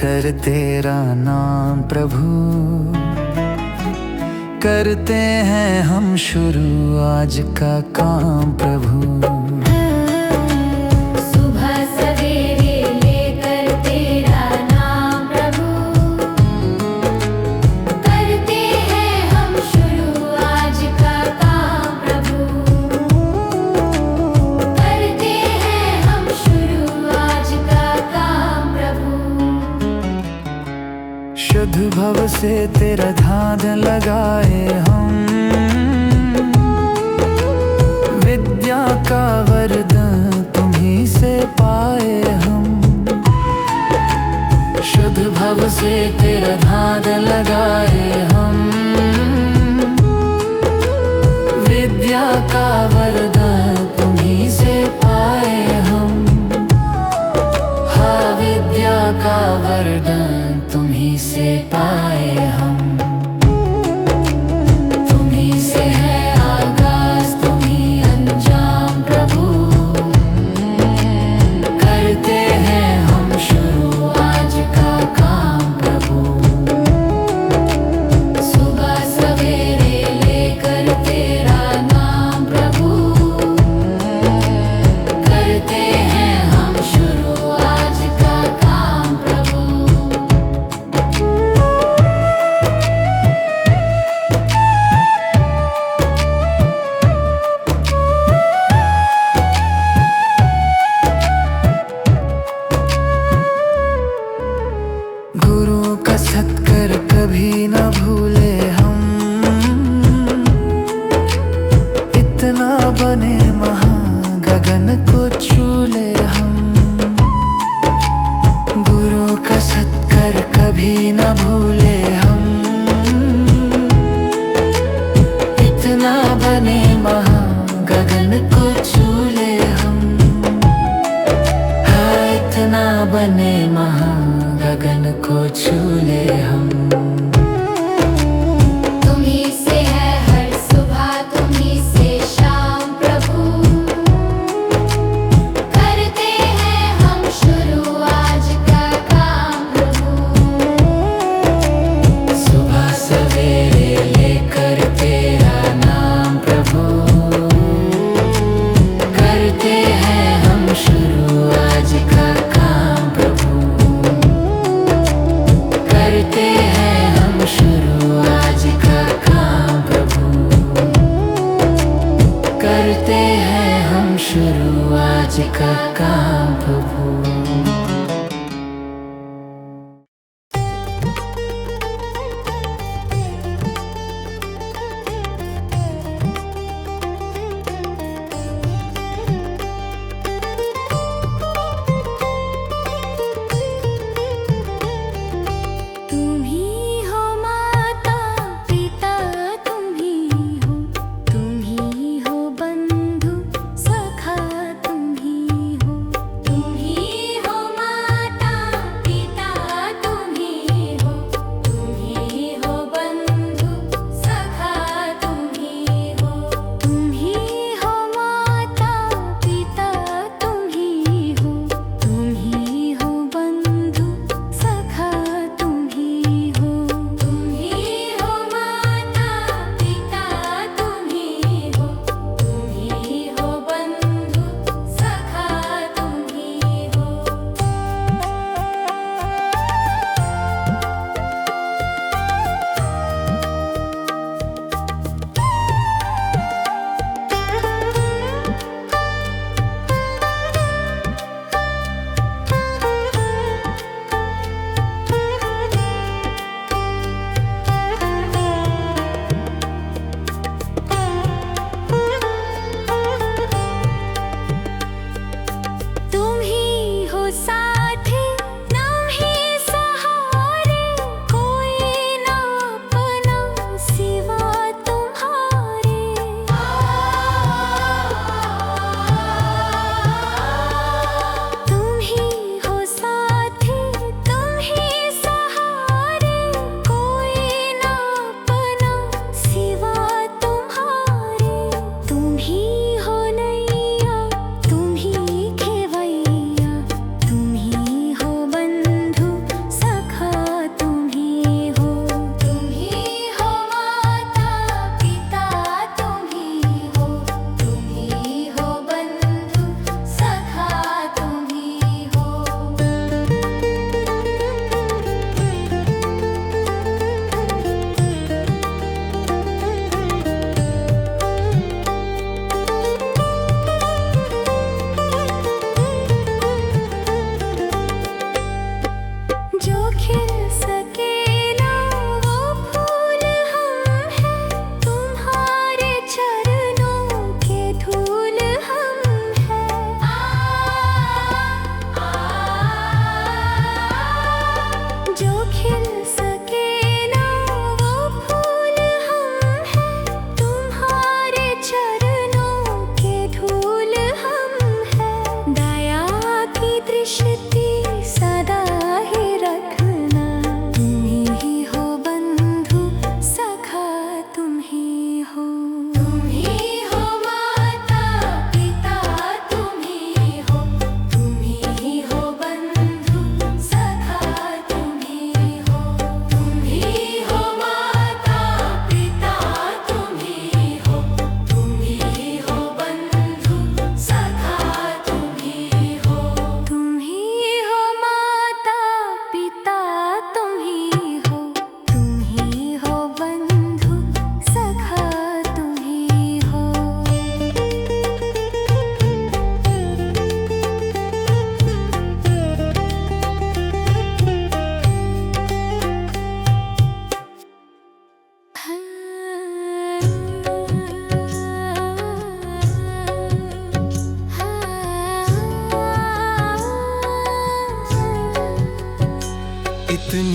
लेकर तेरा नाम प्रभु, करते हैं हम शुरू आज का काम प्रभु। सुबह सवेरे लेकर तेरा नाम प्रभु, करते हैं हम शुरू आज का काम प्रभु, करते हैं हम शुरू आज का काम प्रभु। शुद्ध भव से तेरा ध्यान लगाए हम, विद्या का वरदान तुम्हीं से पाए हम। शुद्ध भव से तेरा ध्यान लगाए हम, विद्या का वरदान तुम्हीं से पाए हम। हाँ, विद्या का वरदान तुम्हीं से पाए हम। तुम्हीं से है आगाज, तुम्हीं अंजाम प्रभु, करते हैं हम शुरू आज का काम प्रभु। सुबह सवेरे लेकर तेरा नाम प्रभु, करते हैं हम शुरू आज का काम प्रभु। गुरु का सत्कर कभी न भूले हम, इतना बने महान गगन को छू ले हम। गुरु का सत्कर कभी न भूले हम, इतना बने महान गगन को छू ले हम। हाँ, इतना बने महान गगन को छू ले हम। तुम्हीं से है हर सुबह, तुम्हीं से शाम प्रभु, करते हैं हम शुरू आज का काम प्रभु। सुबह सवेरे लेकर तेरा नाम प्रभु, करते हैं हम शुरू आज का काम प्रभु, करते हैं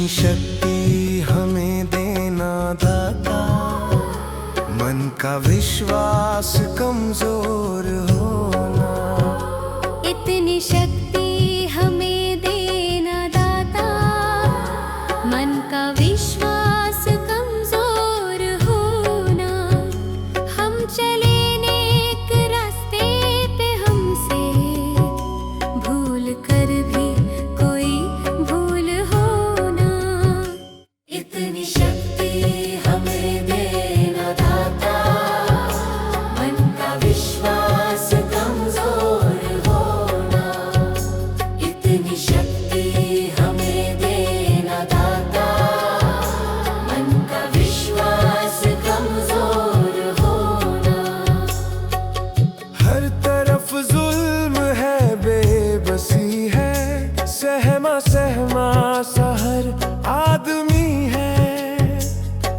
इतनी शक्ति हमें देना दाता, मन का विश्वास कमजोर होना। इतनी शक्ति हमें देना दाता, मन का विश्वास कमजोर होना। हम चले नेक रास्ते पे, हमसे भूल कर भी कोई भूल होना। इतनी शक्ति हमें देना दाता, मन का विश्वास कमजोर होना। इतनी शक्ति हमें देना दाता, मन का विश्वास कमजोर होना। हर तरफ जुल्म है, बेबसी है, सहमा सहमा सा हर आदमी है।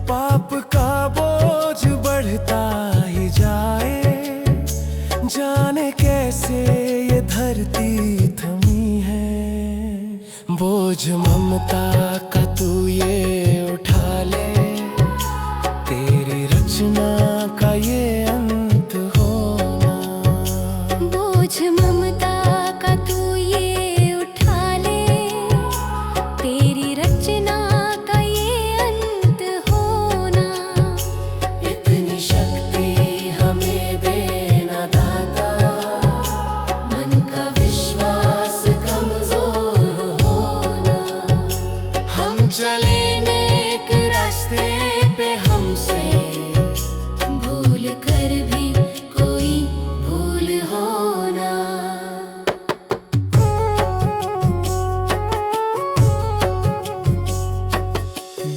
पाप का बोझ बढ़ता ही जाए, जाने कैसे ये धरती थमी है। बोझ ममता का तू ये उठा ले, तेरी रचना का ये अंत होना। बोझ ममता का तू ये उठा ले, तेरी रचना का ये अंत होना। इतनी शक्ति हमें देना दाता, मन का विश्वास कमजोर होना। हम चले नेक रास्ते पे, हमसे भूल कर भी कोई भूल होना।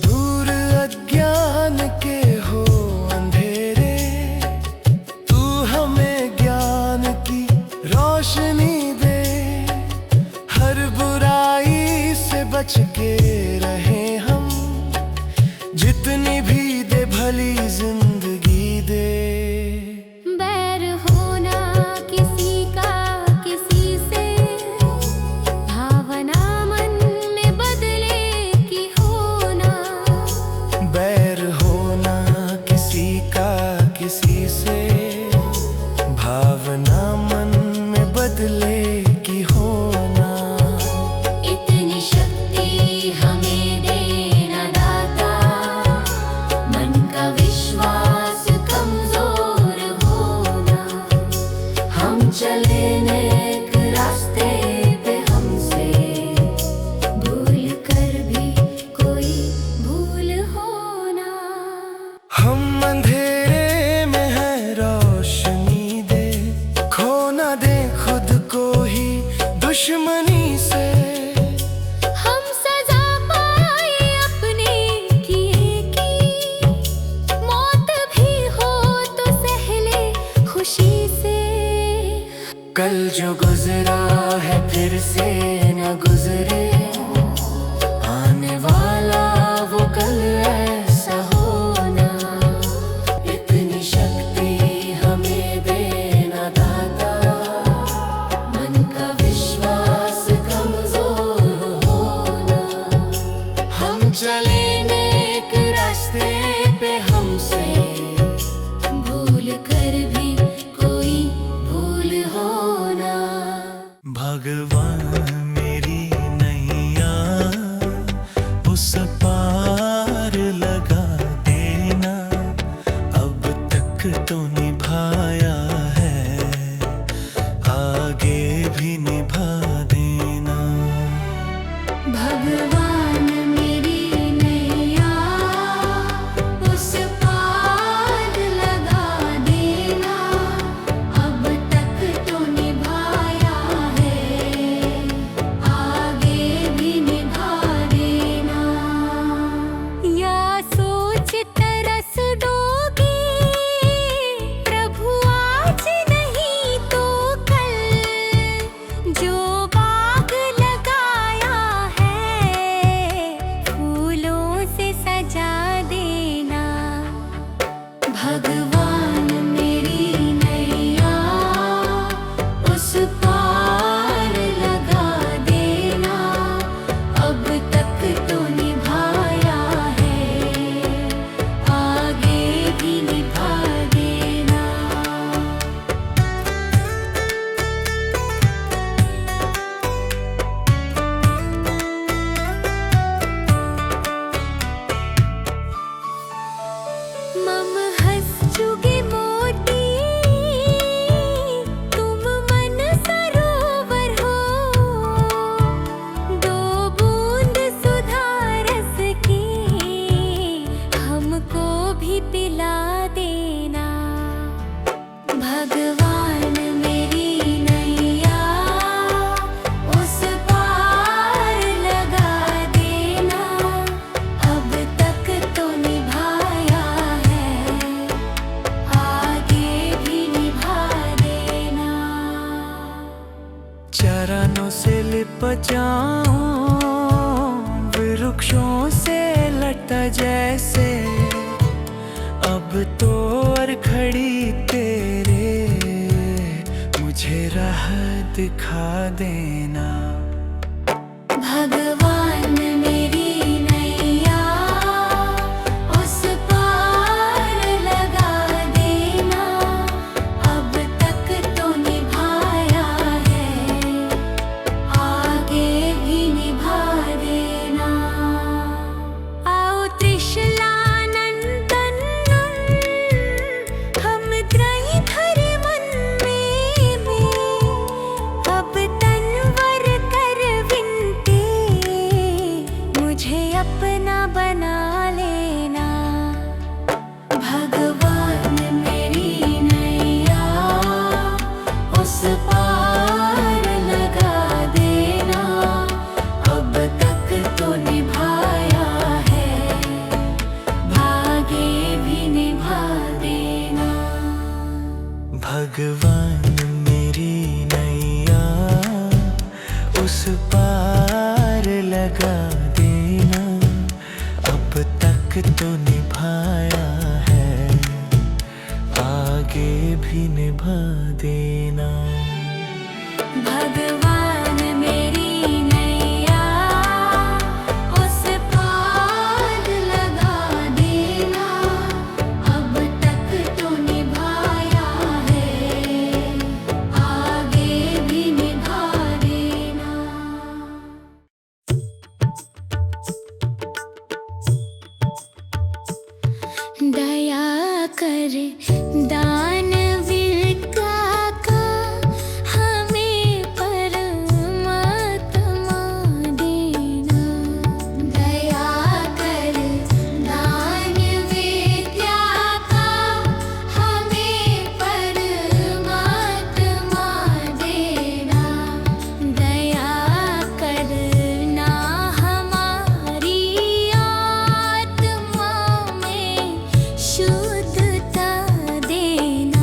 दूर अज्ञान के हो अंधेरे, तू हमें ज्ञान की रोशनी दे। हर बुराई से बच के रहे हम, जितनी भी दे भली जिंदगी दे। बैर होना किसी का किसी से, भावना मन में बदले की होना। बैर होना किसी का किसी से, भावना मन में बदले की होना। इतनी शक्ति हमें देना दाता, मन का विश्वास कमजोर होना। हम चले नेक रास्ते पे, हमसे भूल कर भी कोई भूल होना। हम अंधेरे में है, रोशनी दे। खो ना दे खुद को ही दुश्मनी से। हम सजा पाए अपने किए की, मौत भी हो तो सहले खुशी से। कल जो गुजरा है फिर से न गुजरे, आने वाला वो कल ऐसा होना। इतनी शक्ति हमें देना दाता, मन का विश्वास कमजोर होना। हम चले नेक रास्ते पे, हमसे भूल कर भी कोई भूल होना। भगवान मेरी नैया उस पार लगा देना। अब तक तो निभाया है, आगे भी निभा देना। भगवान मेरी नैया उस पार लगा देना। अब तक तो निभाया है, आगे भी निभा देना। बचाऊं, वृक्षों से लटा जैसे अब तो और खड़ी तेरे, मुझे राह दिखा देना। भगवान मेरी नैया उस पार लगा देना, अब तक तो निभाया है, आगे भी निभा देना। आओ त्रिशलानंदन हम त्रयी धर्मन में, अब तनवर कर विनती, मुझे अपना बना लेना। भगवान मेरी नैया उस पार लगा देना, अब तक तो निभाया है, भागे भी निभा देना। भगवान मेरी नैया उस पार लगा देना, अब तक तो निभाया है, आगे भी निभा देना। भगवान मेरी नैया उस पार लगा देना, अब तक तो निभाया है, आगे भी निभा देना। दया कर दानवीर का हमें परमात्मा देना। दया कर दानवीर का हमें परमात्मा देना। दया करना हमारी आत्मा में शुद्धता देना।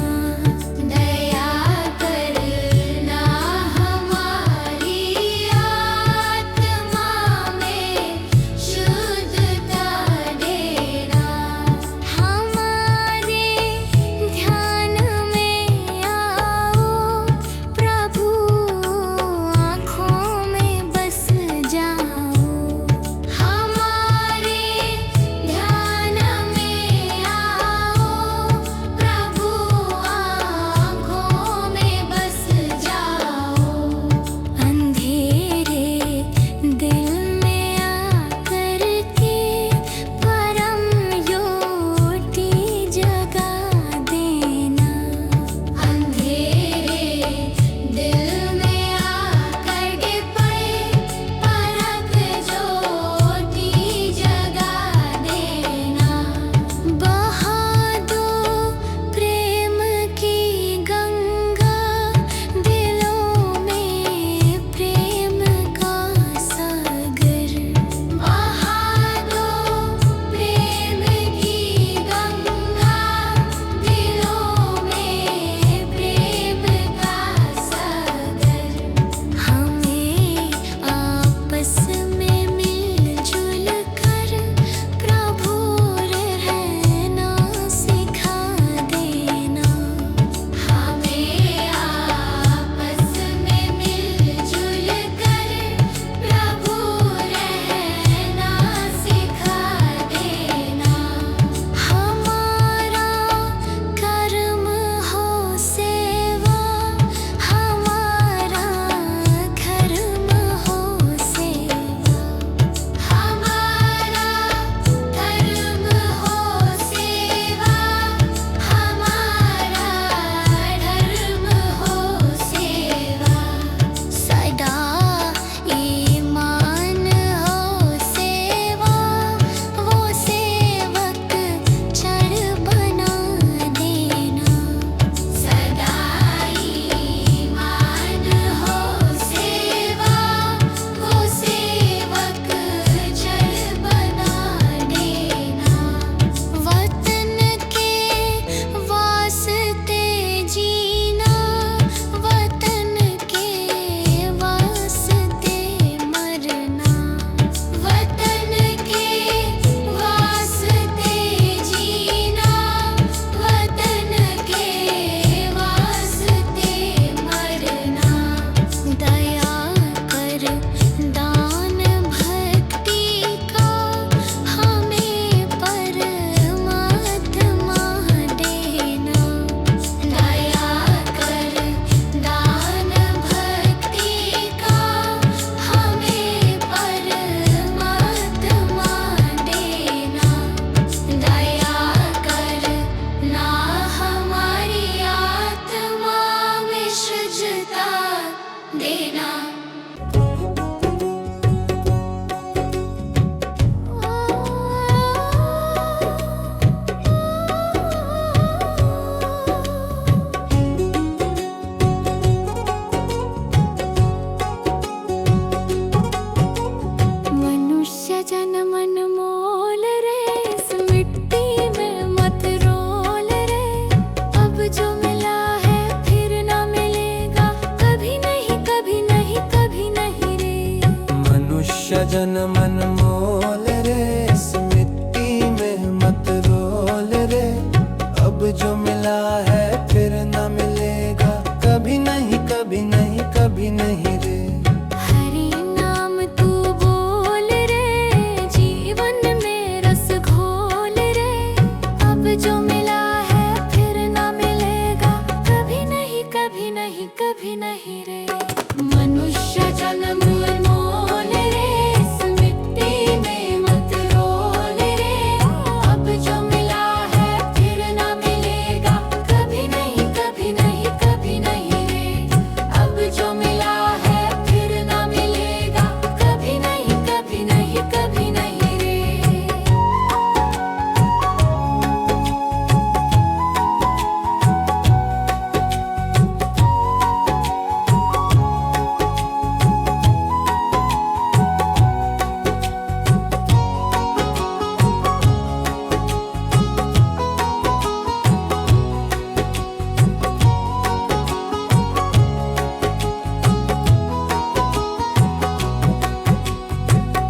जन्म अनमोल रे, इस मिट्टी में मत रोल रे। अब जो मिला है फिर न मिलेगा, कभी नहीं कभी नहीं कभी नहीं रे। हरि नाम तू बोल रे, जीवन में रस घोल रे। अब जो मिला है फिर ना मिलेगा, कभी नहीं कभी नहीं कभी नहीं रे। मनुष्य जन्म अनमोल रे, इस मिट्टी में मत रोल रे। अब जो मिला है फिर ना मिलेगा, कभी नहीं कभी नहीं कभी नहीं रे। अब जो मिला है फिर ना मिलेगा, कभी नहीं कभी नहीं कभी नहीं रे।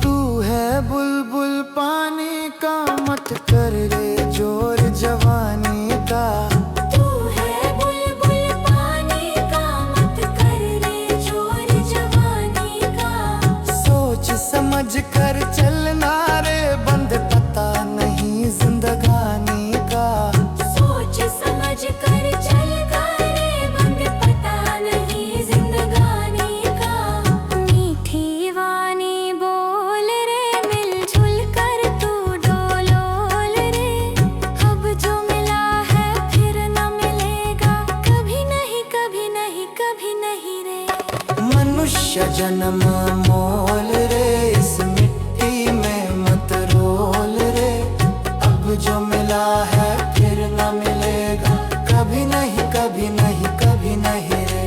तू है बुलबुल पानी का, मत कर रे जोर जवानी का। तू है बुलबुल पानी का, मत कर रे जोर जवानी का। सोच समझ कर चलना रे, बंद पता नहीं जिंदगानी का। सोच समझ कर चल रे, बंद पता नहीं जिंदगानी का। मीठी वाणी बोल रे, मिलजुल कर तू डोलोल रे। अब जो मिला है फिर ना मिलेगा, कभी नहीं कभी नहीं कभी नहीं रे। मनुष्य जन्म मोल रे, इस मिट्टी में मत रोल रे। अब जो मिला है फिर न मिलेगा, कभी नहीं कभी नहीं कभी नहीं रे।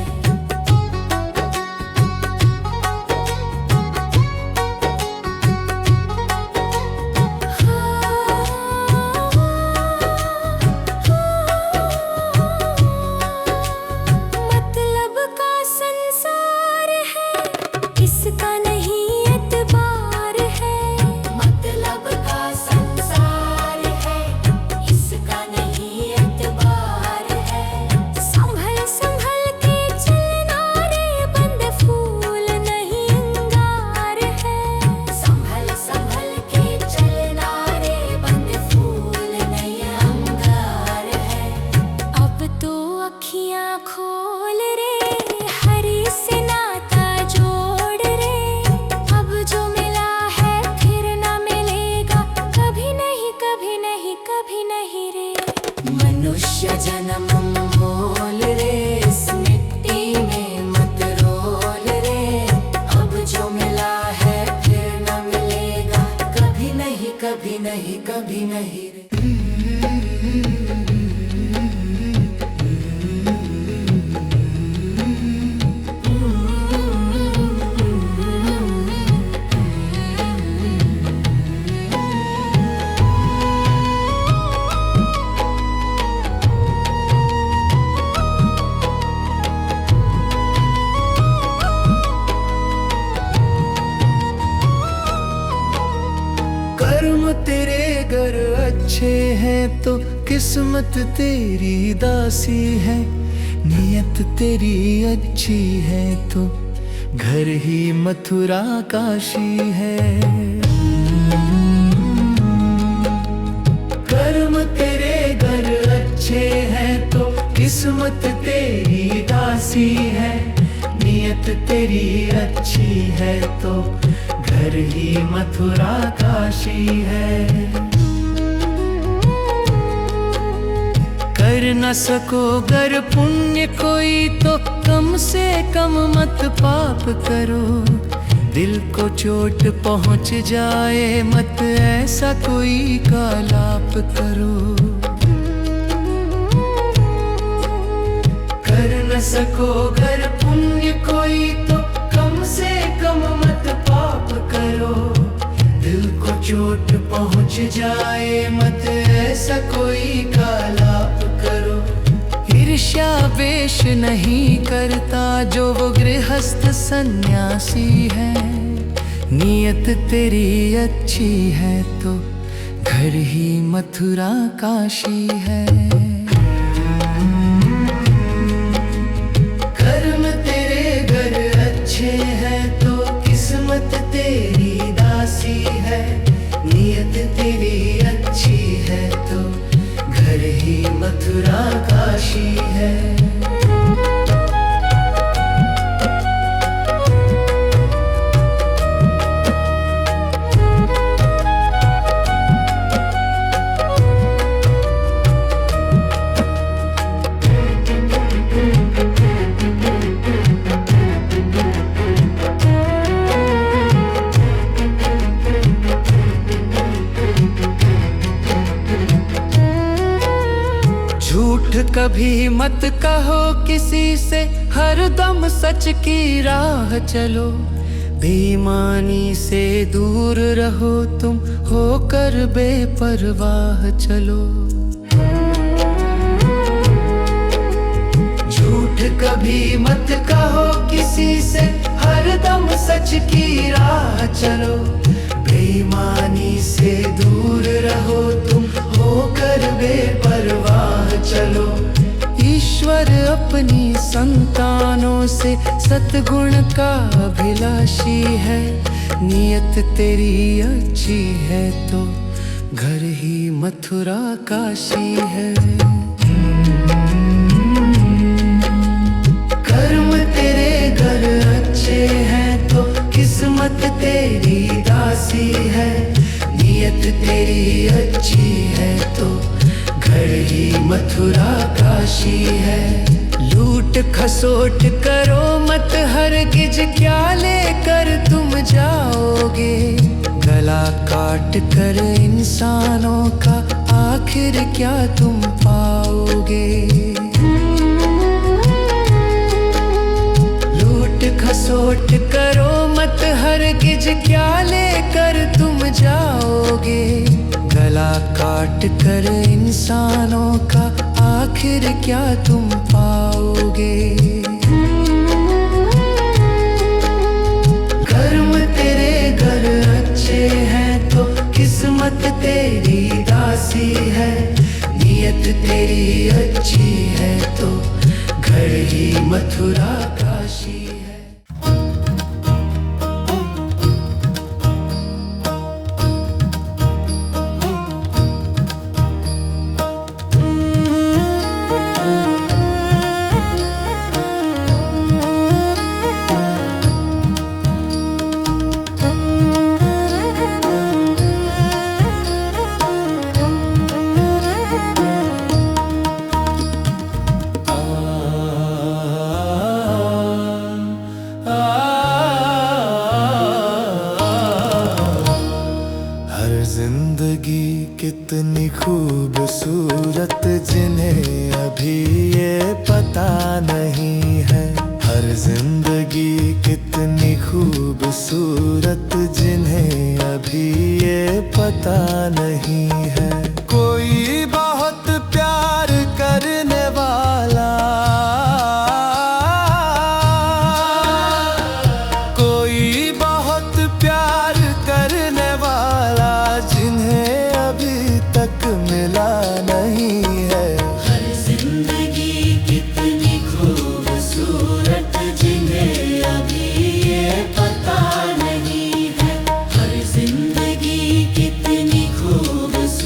मतलब का संसार है, इसका नहीं एतबार है। मतलब का संसार है, इसका नहीं एतबार है। संभल संभल के चलना रे, बंद फूल नहीं अंगार है। संभल संभल के चलना रे, बंद फूल नहीं अंगार है। अब तो अखियां खोल रे, हरि से नाता जोड़ रे। अब जो मिला है फिर ना मिलेगा, कभी नहीं कभी नहीं कभी नहीं रे। मनुष्य जन्म मोल रे, इस मिट्टी में मत रोल रे। अब जो मिला है फिर ना मिलेगा, कभी नहीं कभी नहीं कभी नहीं रे। कर्म तेरे घर अच्छे हैं तो किस्मत तेरी दासी है। नियत तेरी अच्छी है तो घर ही मथुरा काशी है। कर्म तेरे घर अच्छे हैं तो किस्मत तेरी दासी है। नियत तेरी अच्छी है तो घर ही मथुरा काशी है। कर न सको गर पुण्य कोई तो कम से कम मत पाप करो। दिल को चोट पहुंच जाए मत ऐसा कोई कालाप करो। कर न सको गर पुण्य कोई तो कम से कम मत पाप करो। दिल को चोट पहुंच जाए मत ऐसा कोई कालाप करो। ईर्ष्या वेश नहीं करता जो वो गृहस्थ सन्यासी है। नीयत तेरी अच्छी है तो घर ही मथुरा काशी है। कर्म तेरे घर अच्छे हैं तो किस्मत तेरी दासी है। नीयत तेरी अच्छी है तो घर ही मथुरा काशी है। झूठ कभी मत कहो किसी से, हरदम सच की राह चलो। बेईमानी से दूर रहो तुम, होकर बेपरवाह चलो। झूठ कभी मत कहो किसी से, हरदम सच की राह चलो। बेईमानी से दूर रहो तुम, होकर बेपरवाह चलो। ईश्वर अपनी संतानों से सतगुण का अभिलाषी है। नियत तेरी अच्छी है तो घर ही मथुरा काशी है। कर्म तेरे घर अच्छे हैं तो किस्मत तेरी दासी है। नियत तेरी अच्छी है तो घर ही मथुरा काशी है। लूट खसोट करो मत हरगिज, क्या लेकर तुम जाओगे। गला काट कर इंसानों का आखिर क्या तुम पाओगे। लूट खसोट करो मत हरगिज, क्या लेकर तुम जाओगे। गला काट कर इंसानों का आखिर क्या तुम पाओगे। कर्म तेरे घर अच्छे हैं तो किस्मत तेरी दासी है। नियत तेरी अच्छी है तो घर ही मथुरा काशी है। जिंदगी कितनी खूबसूरत जिन्हें अभी ये पता नहीं है। हर जिंदगी कितनी खूबसूरत जिन्हें अभी ये पता नहीं है। कोई बहुत प्यार करने वाला, कोई बहुत प्यार करने वाला जिन्हें अभी तक मिला नहीं है। हर जिंदगी कितनी खूबसूरत जिन्हें अभी ये पता नहीं है। हर जिंदगी कितनी खूबसूरत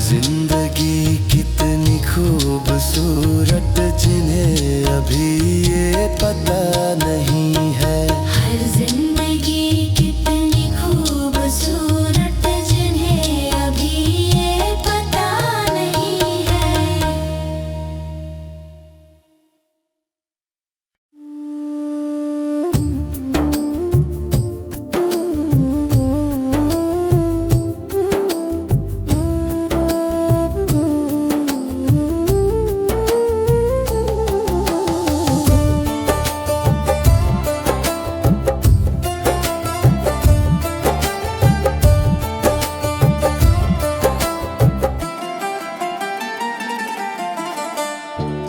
जिंदगी कितनी खूबसूरत जिन्हें अभी ये पता नहीं है। हर जिंदगी कितनी खूबसूरत जिन्हें अभी ये पता नहीं है।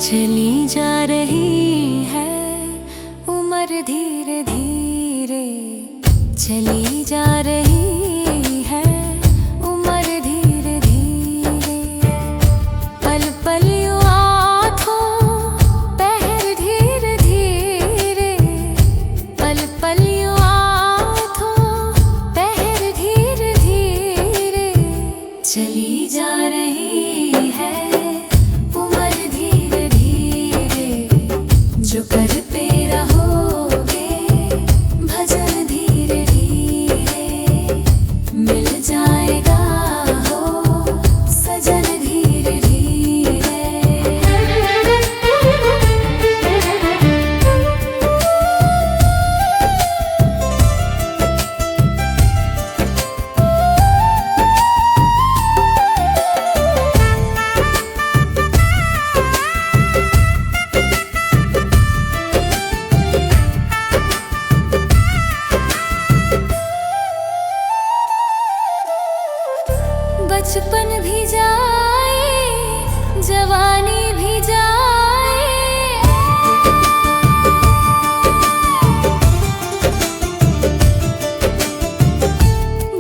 चली जा रही है उम्र धीरे धीरे, चली जा रही है उम्र धीरे धीरे। पल पल यूं आँखों पहर धीरे धीरे, पल पल यूं आँखों पहर धीरे धीरे। चली जा रही है जो करते रहोगे भजन धीरे धीरे, मिल जाएगा हो सजन धीरे धीरे। बचपन भी जाए जवानी भी जाए,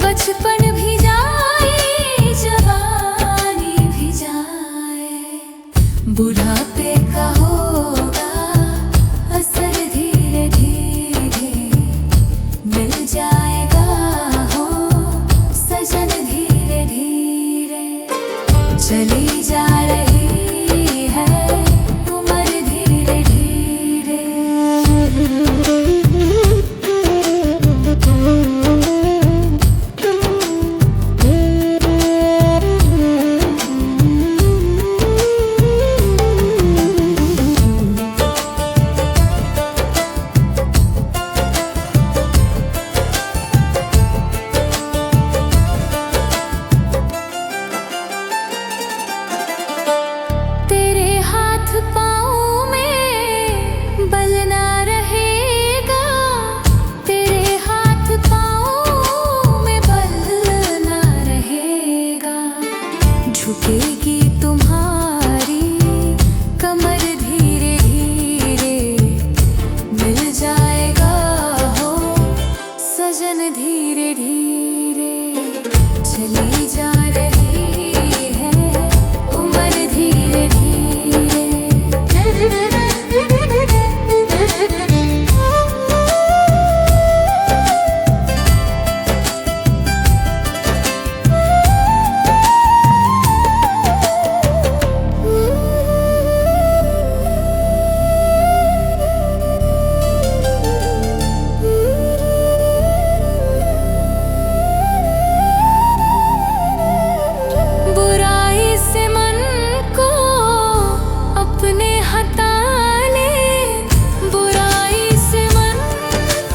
बचपन भी जाए जवानी भी जाए। बुढ़ापे का होगा असर धीरे धीरे, मिल जाएगा हो सजन धीरे धीरे। चली जा रही है उम्र धीरे धीरे। पाँव में बल ना रहेगा, तेरे हाथ पाँव में बल ना रहेगा। झुकेगी तुम्हारी कमर धीरे धीरे, मिल जाएगा हो सजन धीरे धीरे। चली जा रही है उम्र धीरे धीरे। बुराई से मन को अपने हटा ले, बुराई से मन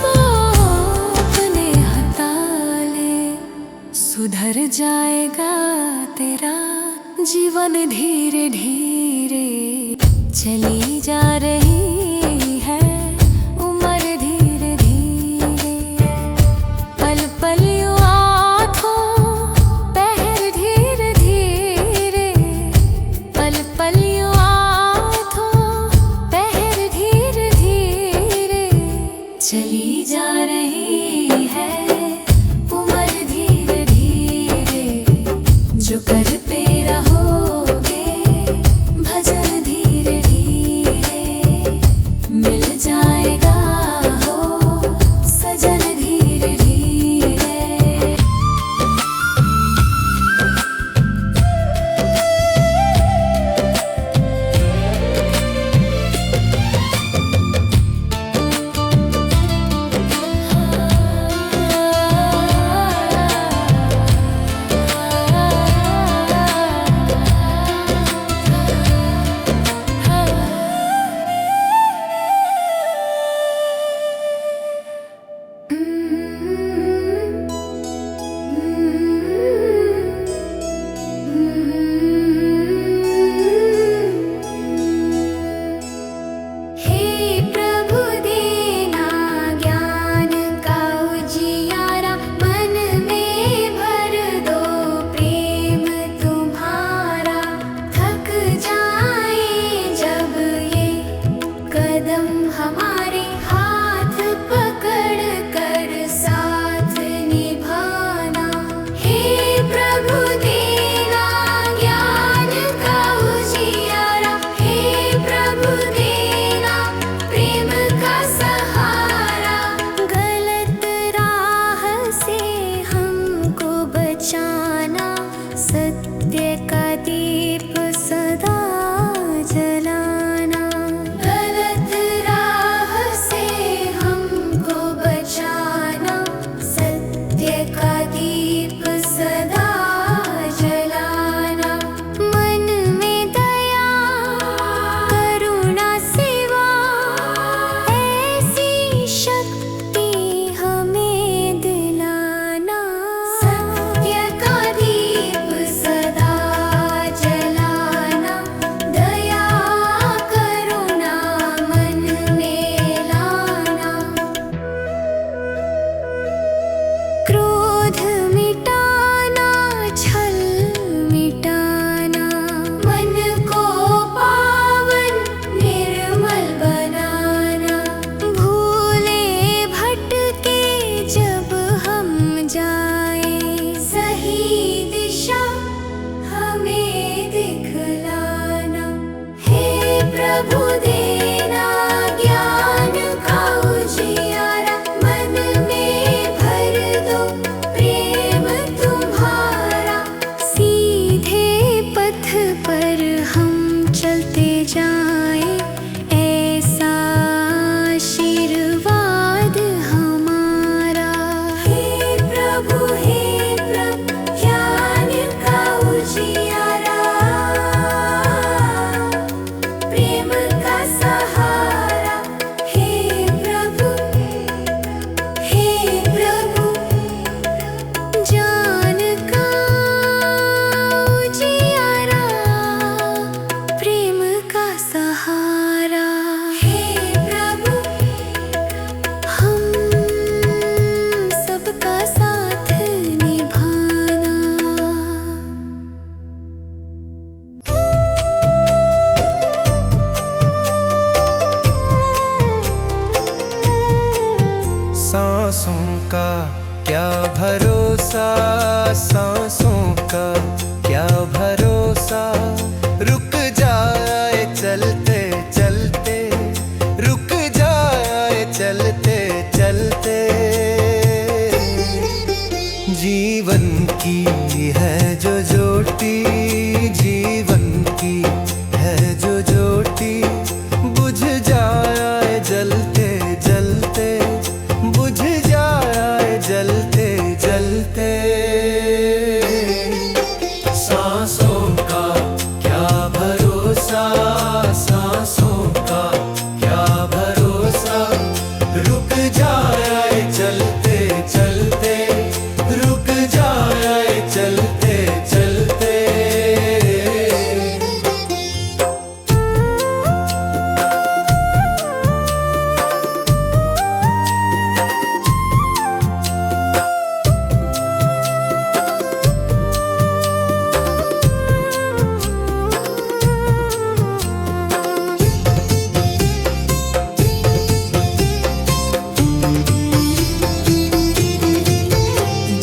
को अपने हटा ले। सुधर जाएगा तेरा जीवन धीरे धीरे। चली जा रही है उम्र धीरे धीरे। पल पल यूं आँखों पहर धीरे धीरे, पल पल यूं आँखों पहर धीरे धीरे। चली जा रही है उम्र धीरे धीरे। जो करते रहोगे भजन धीरे धीरे, मिल जाएगा हो सजन धीरे धीरे। प्रभु देना ज्ञान का उजियारा, मन में भर दो प्रेम तुम्हारा। सीधे पथ पर हम चलते जाएं, ऐसा आशीर्वाद हमारा। हे प्रभु ज्ञान का उजियारा, प्रेम का सहारा। हे प्रभु ज्ञान का उजियारा, प्रेम का सहारा। हे प्रभु हम सबका साथ निभाना। सांसों का क्या भरोसा, सांसों का क्या भरोसा, रुक जाए चलते चलते, रुक जाए चलते चलते। जीवन की है जो ज्योति, जीवन की है जो ज्योति, बुझ जाए जलते जलते, बुझ जाए जलते जलते। सांसों का क्या भरोसा, सांसों का क्या भरोसा, रुक जाए चलते चलते, रुक जाए चलते चलते।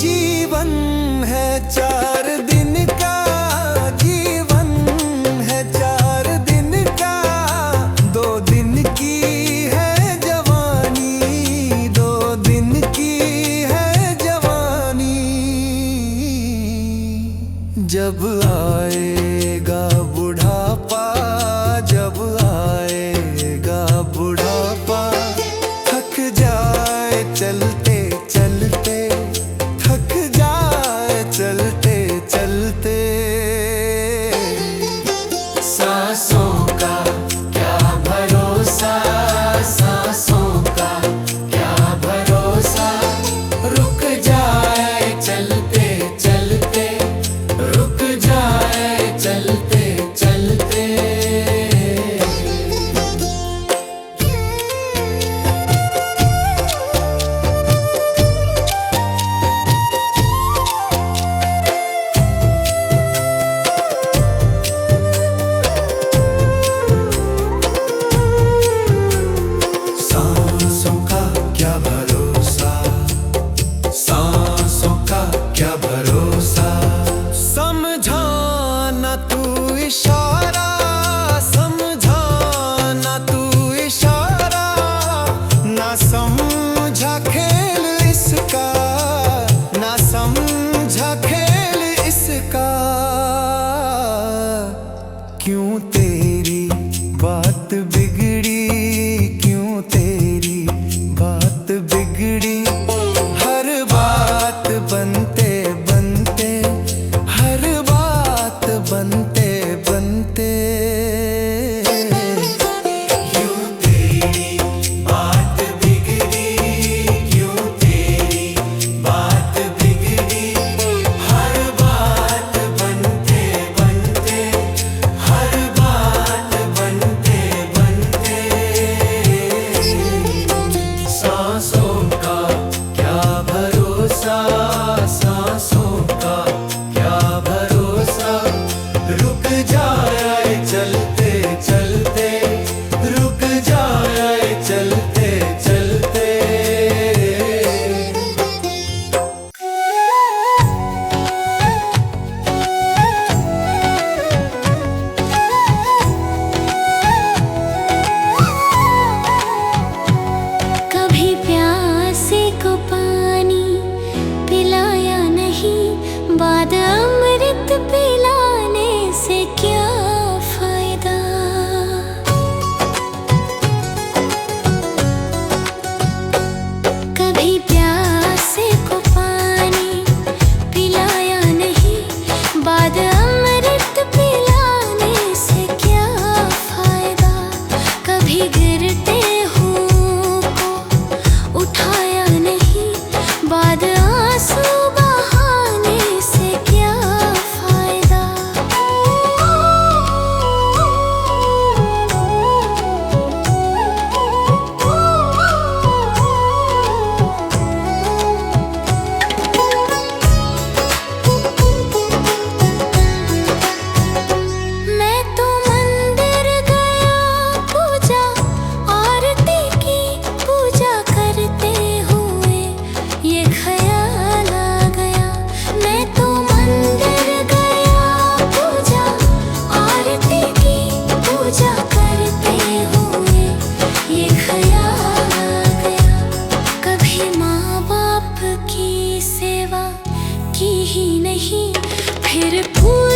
जीवन है 4 दिन का, जीवन है 4 दिन का, 2 दिन की है जवानी, 2 दिन की है जवानी। जब आएगा बुढ़ापा, जब आएगा बुढ़ापा, थक जाए चलते चलते, थक जाए चलते चलते। सांसों का क्या भरोसा, सांसों का क्या भरोसा, रुक जाए चलते चलते, रुक जाए चलते चलते। सांसों का क्या भरोसा, सांसों का क्या भरोसा, समझाना तू इशारा, समझाना तू इशारा, ना समझा खेल इसका, ना समझा खेल इसका। क्यों तेरी बात बिगड़ी, क्यों तेरी बात बिगड़ी, हर बात बनते बनते, हर बात बनते बनते। क्यों तेरी बात बिगड़ी, क्यों तेरी बात बिगड़ी, हर बात बनते बनते, हर बात बनते बनते। सांसों का क्या भरोसा, सांसों का क्या भरोसा, रुक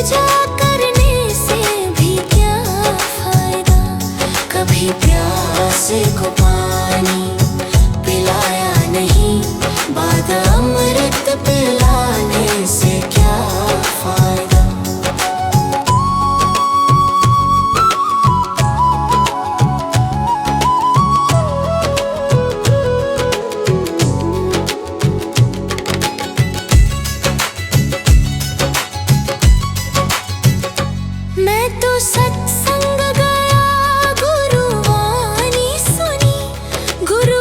पूजा करने से भी क्या फायदा। कभी प्यासे को पानी पिलाया नहीं, बाद अमृत पिलाने से क्या फायदा। मैं तो सत्संग गया, गुरुवाणी सुनी, गुरु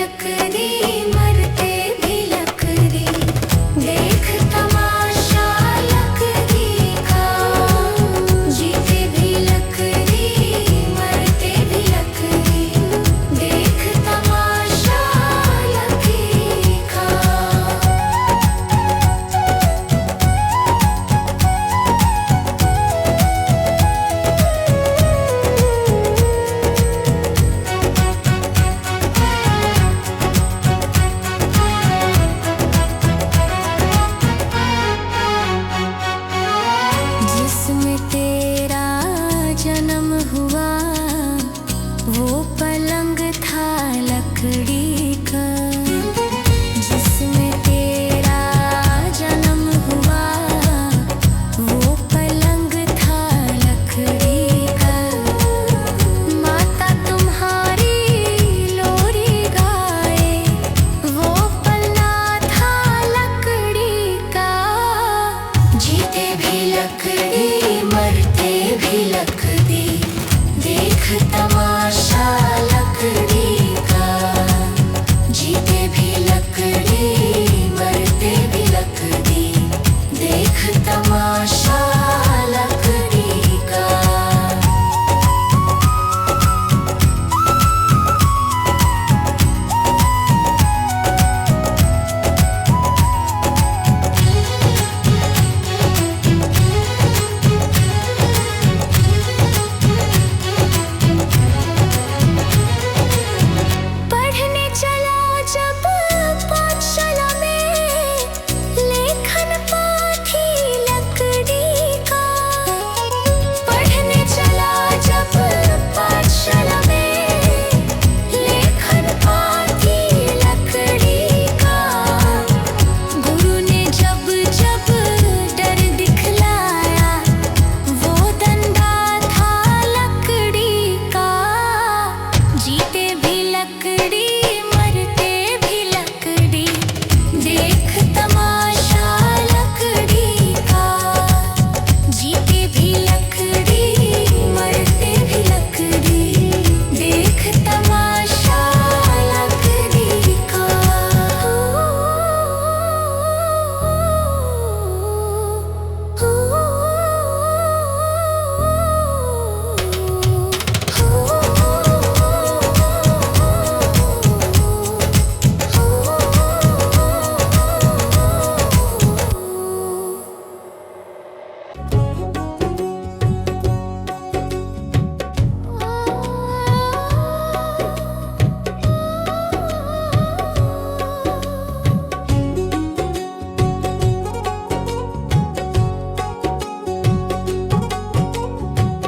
लकड़ी मरते भी लकड़ी देख तमाशा लकड़ी का जीते भी लकड़ी मरते भी लकड़ी देख तमाशा लकड़ी का। जिसमें तेरा जन्म हुआ वो पलंग था लकड़ी का। जिसमें तेरा जन्म हुआ वो पलंग था लकड़ी का। माता तुम्हारी लोरी गाए वो पलना था लकड़ी का। जीते भी लकड़ी मरते भी लकड़ी देख तमाशा लकड़ी का। जीते भी लकड़ी मरते भी लकड़ी देख तमाशा लकड़ी का। पढ़ने चला जब पाठशाला में लेखन पाठी लकड़ी का। पढ़ने चला जब पाठशाला में लेखन पाठी लकड़ी का। गुरु ने जब जब डर दिखलाया वो डंडा था लकड़ी का। जीते भी लकड़ी मरते भी लकड़ी देख तमाशा लकड़ी का। जीते भी लकड़ी मरते भी लकड़ी देख तमाशा लकड़ी का।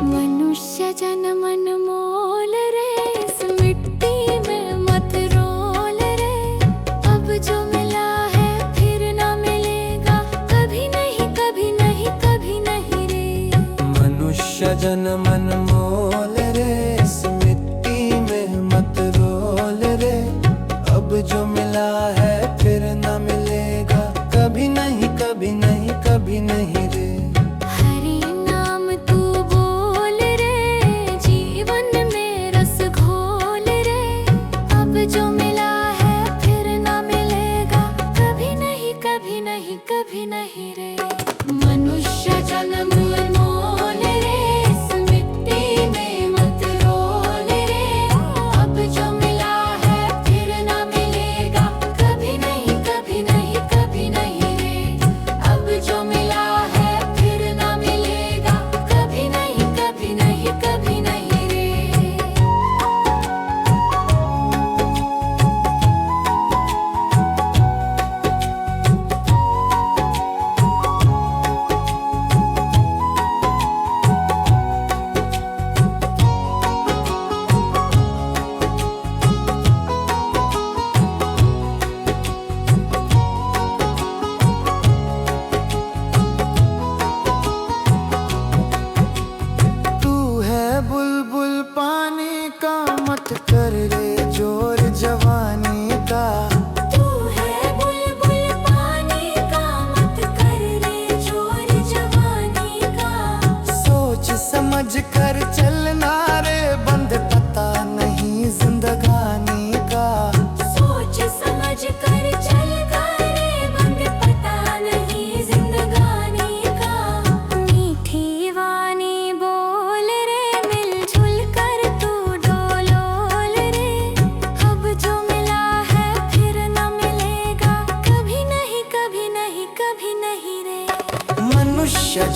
मनुष्य जन्म अनमोल रे इस मिट्टी में मत रोल रे। अब जो मिला है फिर ना मिलेगा कभी नहीं कभी नहीं कभी नहीं रे। मनुष्य जन्म अनमोल रे इस मिट्टी में मत रोल रे। अब जो मिला है फिर ना मिलेगा कभी नहीं कभी नहीं कभी नहीं रे। हरि नाम तू बोल रे जीवन में रस घोल रे। अब जो मिला है फिर ना मिलेगा कभी नहीं कभी नहीं कभी नहीं रे। मनुष्य जन्म अनमोल रे इस मिट्टी में मत रोल रे। अब जो मिला है फिर ना मिलेगा कभी नहीं कभी नहीं कभी नहीं रे। अब जो मिला है फिर ना मिलेगा कभी नहीं कभी नहीं कभी नहीं रे।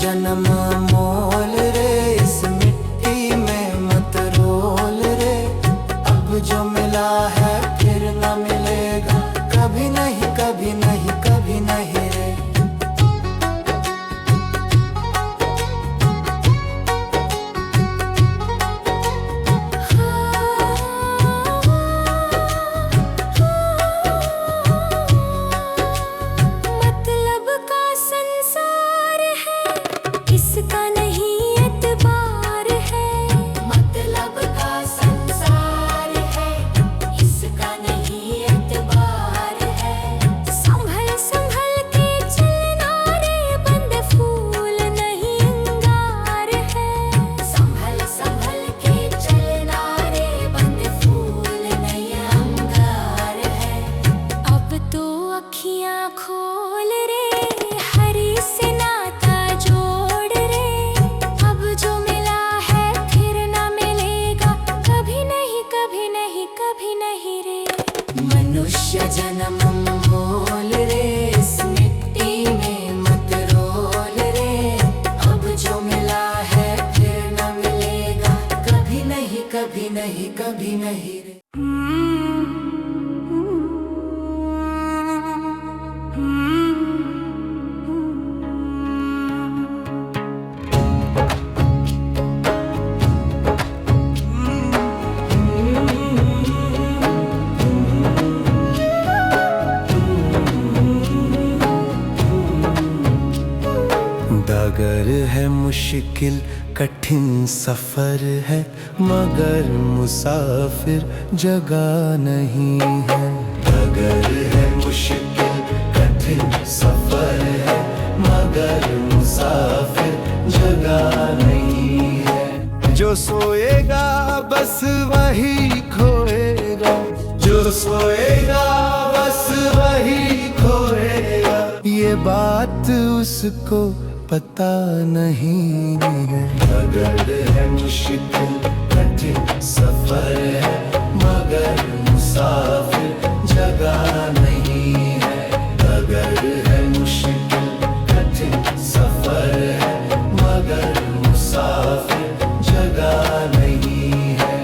जन्म मोल रे, इस मिट्टी में मत रोल रे। अब जो मिला है फिर न मिलेगा, कभी नहीं कभी नहीं कभी नहीं रे। मतलब का संसार है, इसका नहीं एतबार है। मतलब का संसार है, इसका नहीं एतबार है। संभल संभल के चलना रे, बंद फूल नहीं अंगार है। संभल संभल के चलना रे, बंद फूल नहीं अंगार है। अब तो अखियां खोल रे, हरी से नाता जोड़ रे। अब जो मिला है फिर ना मिलेगा, कभी नहीं कभी नहीं कभी नहीं रे। मनुष्य जन्म मोल रे, इस मिट्टी में मत रोल रे। अब जो मिला है फिर न मिलेगा, कभी नहीं कभी नहीं कभी नहीं रे। डगर है मुश्किल कठिन सफर है, मगर मुसाफिर जगह नहीं है। डगर है मुश्किल कठिन सफर है, मगर मुसाफिर जगह नहीं है। जो सोएगा बस वही खोएगा, जो सोएगा बस वही खोएगा। ये बात उसको पता नहीं है। डगर है मुश्किल कठिन सफर है, मगर मुसाफिर जगह नहीं है। डगर है मुश्किल कठिन सफर है, मगर मुसाफिर जगह नहीं है।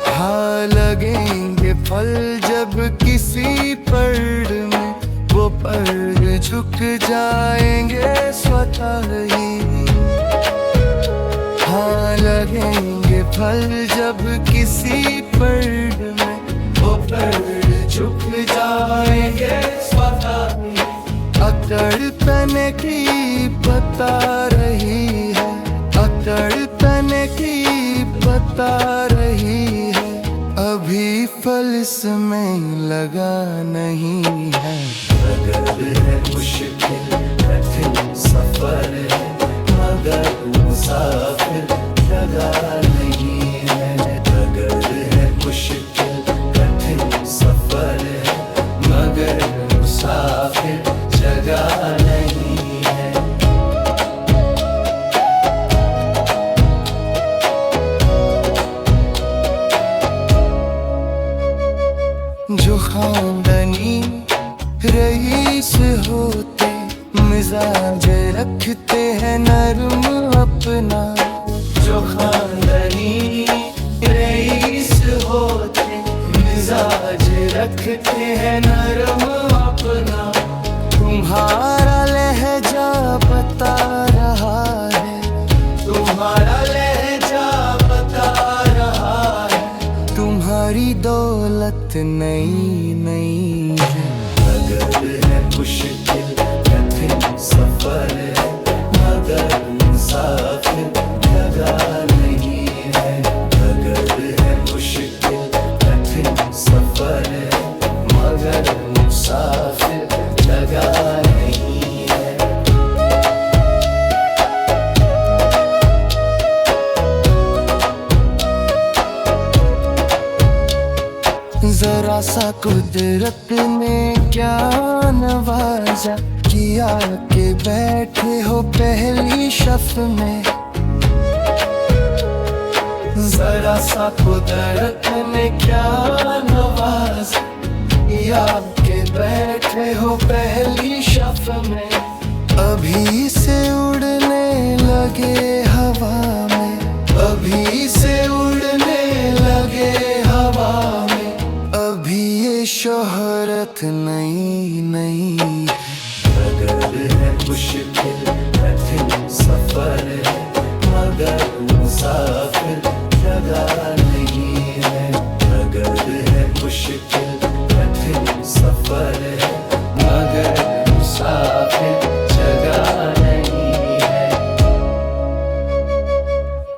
हाँ लगेंगे फल जब किसी पेड़ में, वो पेड़ झुक जाएंगे स्वतः ही। हाँ लगेंगे फल जब किसी पेड़ में, वो पेड़ झुक जाएंगे स्वतः ही। अकड़ तने की बता रही है, अकड़ तने की बता रही है। अभी फल इसमें लगा नहीं है। डगर है मुश्किल कठिन सफर है, मगर मुसाफिर जगह नहीं है। डगर है मुश्किल कठिन सफर है, मगर मुसाफिर जगह नहीं है। जो खानदानी रईस होते, मिजाज रखते हैं नरम अपना। जो खानदानी रईस होते, मिजाज रखते हैं नरम अपना। तुम्हारा लहजा बता रहा है, तुम्हारा लहजा बता रहा है। तुम्हारी दौलत नई नई है। डगर है मुश्किल कठिन सफर है, मगर मुसाफिर जगह नहीं है। डगर है मुश्किल कठिन सफर है, मगर मुसाफिर जगह नहीं है। जरा सा कुदरत ने क्या नवाजा, किया के बैठे हो पहली शफ में। जरा जरा सा कुदरत ने क्या नवाज, या के बैठे हो पहली शफ में, अभी से उड़ने लगे हवा में, अभी से उड़ने लगे हवा में। अभी ये शोहरत नहीं